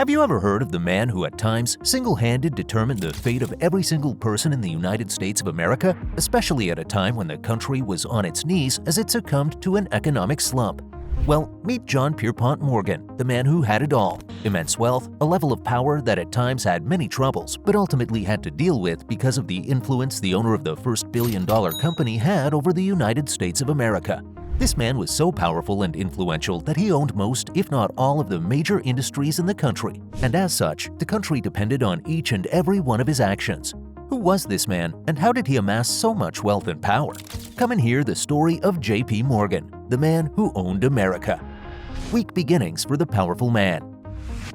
Have you ever heard of the man who at times single-handed determined the fate of every single person in the United States of America, especially at a time when the country was on its knees as it succumbed to an economic slump? Well, meet John Pierpont Morgan, the man who had it all: immense wealth, a level of power that at times had many troubles, but ultimately had to deal with because of the influence the owner of the first billion-dollar company had over the United States of America. This man was so powerful and influential that he owned most, if not all, of the major industries in the country, and as such, the country depended on each and every one of his actions. Who was this man, and how did he amass so much wealth and power? Come and hear the story of J.P. Morgan, the man who owned America. Weak beginnings for the powerful man.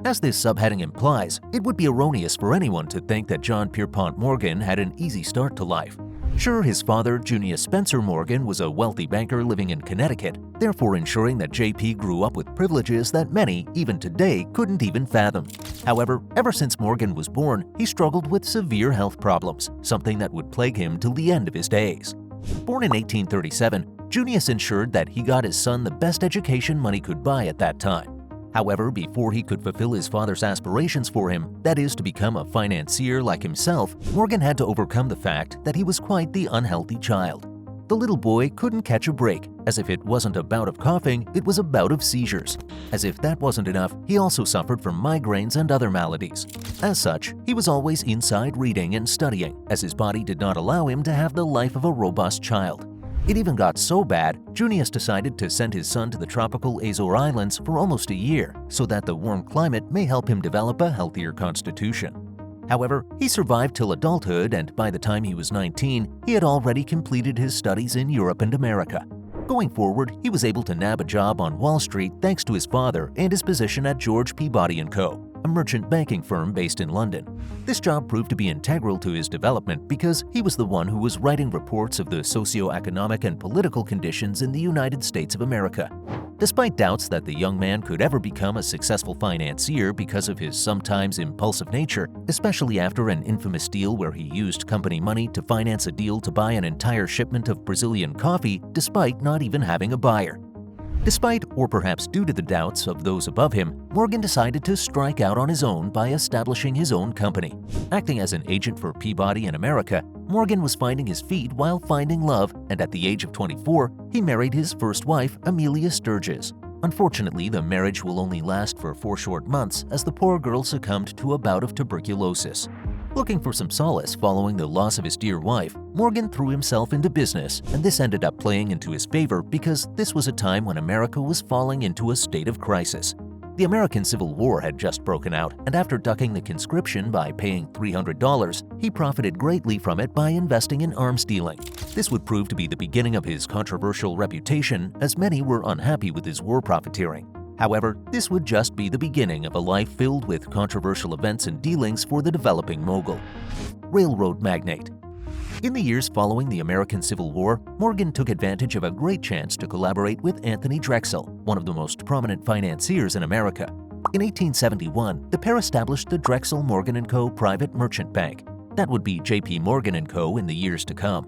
As this subheading implies, it would be erroneous for anyone to think that John Pierpont Morgan had an easy start to life. Sure, his father, Junius Spencer Morgan, was a wealthy banker living in Connecticut, therefore ensuring that JP grew up with privileges that many, even today, couldn't even fathom. However, ever since Morgan was born, he struggled with severe health problems, something that would plague him till the end of his days. Born in 1837, Junius ensured that he got his son the best education money could buy at that time. However, before he could fulfill his father's aspirations for him, that is, to become a financier like himself, Morgan had to overcome the fact that he was quite the unhealthy child. The little boy couldn't catch a break. As if it wasn't a bout of coughing, it was a bout of seizures. As if that wasn't enough, he also suffered from migraines and other maladies. As such, he was always inside reading and studying, as his body did not allow him to have the life of a robust child. It even got so bad, Junius decided to send his son to the tropical Azore Islands for almost a year, so that the warm climate may help him develop a healthier constitution. However, he survived till adulthood, and by the time he was 19, he had already completed his studies in Europe and America. Going forward, he was able to nab a job on Wall Street thanks to his father and his position at George Peabody & Co., a merchant banking firm based in London. This job proved to be integral to his development because he was the one who was writing reports of the socio-economic and political conditions in the United States of America. Despite doubts that the young man could ever become a successful financier because of his sometimes impulsive nature, especially after an infamous deal where he used company money to finance a deal to buy an entire shipment of Brazilian coffee despite not even having a buyer. Despite, or perhaps due to the doubts of those above him, Morgan decided to strike out on his own by establishing his own company. Acting as an agent for Peabody in America, Morgan was finding his feet while finding love, and at the age of 24, he married his first wife, Amelia Sturgis. Unfortunately, the marriage will only last for 4 short months as the poor girl succumbed to a bout of tuberculosis. Looking for some solace following the loss of his dear wife, Morgan threw himself into business, and this ended up playing into his favor because this was a time when America was falling into a state of crisis. The American Civil War had just broken out, and after ducking the conscription by paying $300, he profited greatly from it by investing in arms dealing. This would prove to be the beginning of his controversial reputation, as many were unhappy with his war profiteering. However, this would just be the beginning of a life filled with controversial events and dealings for the developing mogul. Railroad magnate. In the years following the American Civil War, Morgan took advantage of a great chance to collaborate with Anthony Drexel, one of the most prominent financiers in America. In 1871, the pair established the Drexel Morgan & Co. Private Merchant Bank. That would be J.P. Morgan & Co. in the years to come.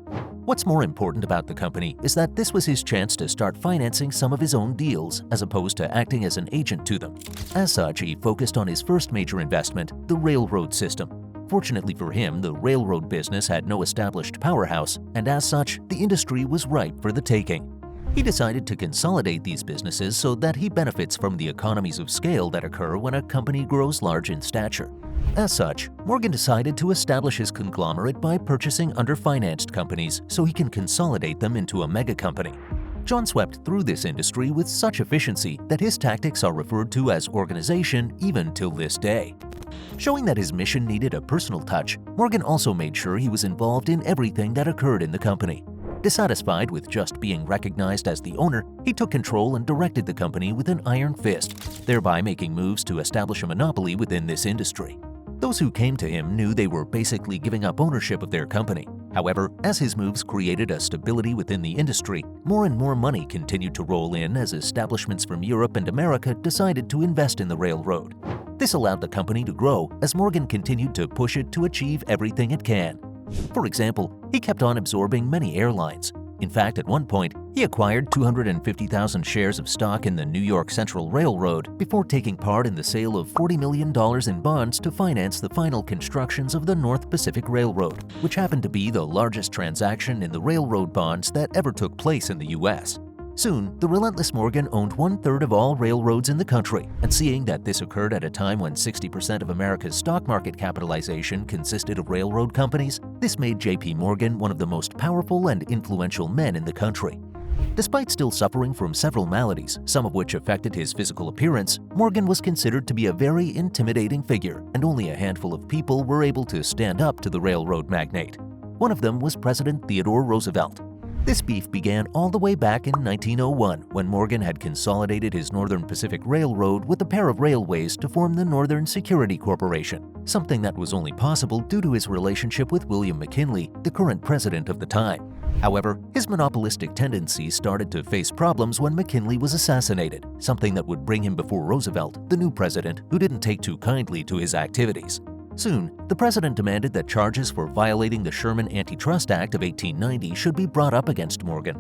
What's more important about the company is that this was his chance to start financing some of his own deals as opposed to acting as an agent to them. As such, he focused on his first major investment, the railroad system. Fortunately for him, the railroad business had no established powerhouse, and as such, the industry was ripe for the taking. He decided to consolidate these businesses so that he benefits from the economies of scale that occur when a company grows large in stature. As such, Morgan decided to establish his conglomerate by purchasing underfinanced companies so he can consolidate them into a mega company. John swept through this industry with such efficiency that his tactics are referred to as organization even till this day. Showing that his mission needed a personal touch, Morgan also made sure he was involved in everything that occurred in the company. Dissatisfied with just being recognized as the owner, he took control and directed the company with an iron fist, thereby making moves to establish a monopoly within this industry. Those who came to him knew they were basically giving up ownership of their company. However, as his moves created a stability within the industry, more and more money continued to roll in as establishments from Europe and America decided to invest in the railroad. This allowed the company to grow as Morgan continued to push it to achieve everything it can. For example, he kept on absorbing many airlines. In fact, at one point, he acquired 250,000 shares of stock in the New York Central Railroad before taking part in the sale of $40 million in bonds to finance the final constructions of the North Pacific Railroad, which happened to be the largest transaction in the railroad bonds that ever took place in the U.S. Soon, the relentless Morgan owned 1/3 of all railroads in the country, and seeing that this occurred at a time when 60% of America's stock market capitalization consisted of railroad companies, this made J.P. Morgan one of the most powerful and influential men in the country. Despite still suffering from several maladies, some of which affected his physical appearance, Morgan was considered to be a very intimidating figure, and only a handful of people were able to stand up to the railroad magnate. One of them was President Theodore Roosevelt. This beef began all the way back in 1901 when Morgan had consolidated his Northern Pacific Railroad with a pair of railways to form the Northern Security Corporation, something that was only possible due to his relationship with William McKinley, the current president of the time. However, his monopolistic tendencies started to face problems when McKinley was assassinated, something that would bring him before Roosevelt, the new president, who didn't take too kindly to his activities. Soon, the president demanded that charges for violating the Sherman Antitrust Act of 1890 should be brought up against Morgan.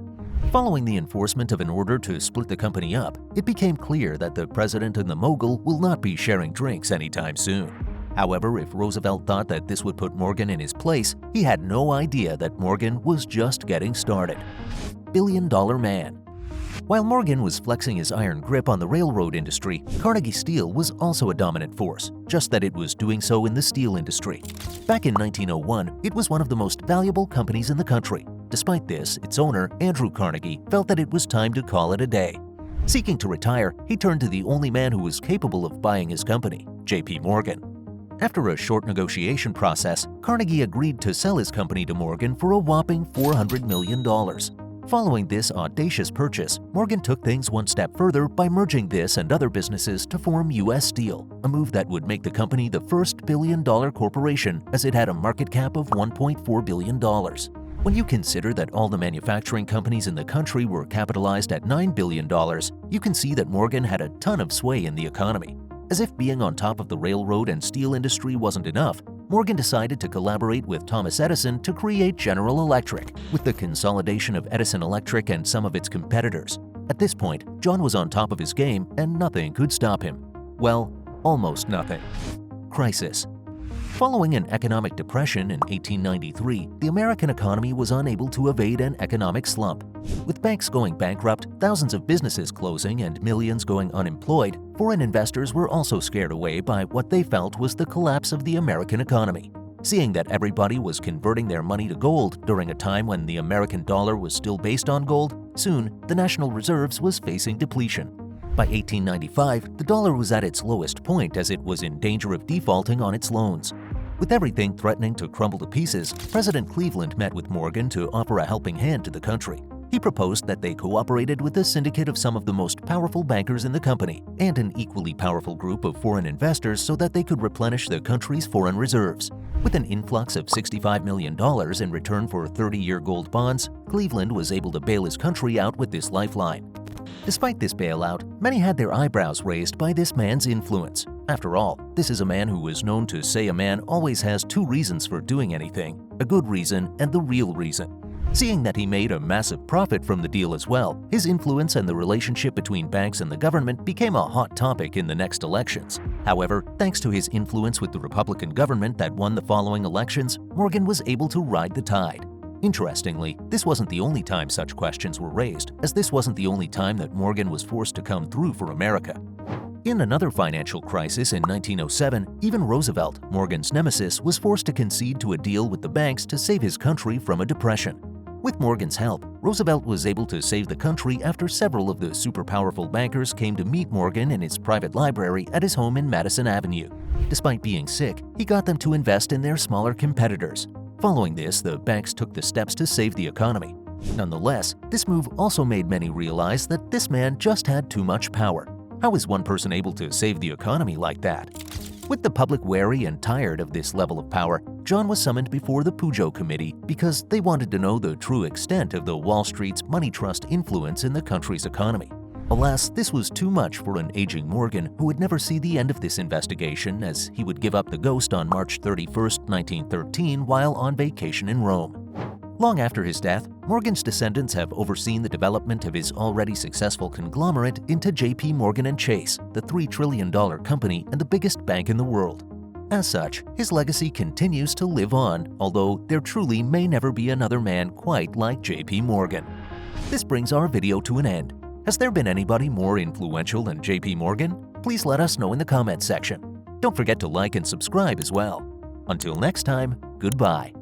Following the enforcement of an order to split the company up, it became clear that the president and the mogul will not be sharing drinks anytime soon. However, if Roosevelt thought that this would put Morgan in his place, he had no idea that Morgan was just getting started. Billion-dollar man. While Morgan was flexing his iron grip on the railroad industry, Carnegie Steel was also a dominant force, just that it was doing so in the steel industry. Back in 1901, it was one of the most valuable companies in the country. Despite this, its owner, Andrew Carnegie, felt that it was time to call it a day. Seeking to retire, he turned to the only man who was capable of buying his company, J.P. Morgan. After a short negotiation process, Carnegie agreed to sell his company to Morgan for a whopping $400 million. Following this audacious purchase, Morgan took things one step further by merging this and other businesses to form U.S. Steel, a move that would make the company the first billion-dollar corporation, as it had a market cap of $1.4 billion. When you consider that all the manufacturing companies in the country were capitalized at $9 billion, you can see that Morgan had a ton of sway in the economy. As if being on top of the railroad and steel industry wasn't enough, Morgan decided to collaborate with Thomas Edison to create General Electric, with the consolidation of Edison Electric and some of its competitors. At this point, John was on top of his game and nothing could stop him. Well, almost nothing. Crisis. Following an economic depression in 1893, the American economy was unable to evade an economic slump. With banks going bankrupt, thousands of businesses closing, and millions going unemployed, foreign investors were also scared away by what they felt was the collapse of the American economy. Seeing that everybody was converting their money to gold during a time when the American dollar was still based on gold, soon the National Reserves was facing depletion. By 1895, the dollar was at its lowest point as it was in danger of defaulting on its loans. With everything threatening to crumble to pieces, President Cleveland met with Morgan to offer a helping hand to the country. He proposed that they cooperated with a syndicate of some of the most powerful bankers in the company and an equally powerful group of foreign investors so that they could replenish the country's foreign reserves. With an influx of $65 million in return for 30-year gold bonds, Cleveland was able to bail his country out with this lifeline. Despite this bailout, many had their eyebrows raised by this man's influence. After all, this is a man who was known to say a man always has two reasons for doing anything, a good reason and the real reason. Seeing that he made a massive profit from the deal as well, his influence and the relationship between banks and the government became a hot topic in the next elections. However, thanks to his influence with the Republican government that won the following elections, Morgan was able to ride the tide. Interestingly, this wasn't the only time such questions were raised, as this wasn't the only time that Morgan was forced to come through for America. In another financial crisis in 1907, even Roosevelt, Morgan's nemesis, was forced to concede to a deal with the banks to save his country from a depression. With Morgan's help, Roosevelt was able to save the country after several of the super-powerful bankers came to meet Morgan in his private library at his home in Madison Avenue. Despite being sick, he got them to invest in their smaller competitors. Following this, the banks took the steps to save the economy. Nonetheless, this move also made many realize that this man just had too much power. How is one person able to save the economy like that? With the public wary and tired of this level of power, John was summoned before the Pujo Committee because they wanted to know the true extent of the Wall Street's money trust influence in the country's economy. Alas, this was too much for an aging Morgan who would never see the end of this investigation, as he would give up the ghost on March 31, 1913 while on vacation in Rome. Long after his death, Morgan's descendants have overseen the development of his already successful conglomerate into JP Morgan & Chase, the $3 trillion company and the biggest bank in the world. As such, his legacy continues to live on, although there truly may never be another man quite like JP Morgan. This brings our video to an end. Has there been anybody more influential than JP Morgan? Please let us know in the comments section. Don't forget to like and subscribe as well. Until next time, goodbye.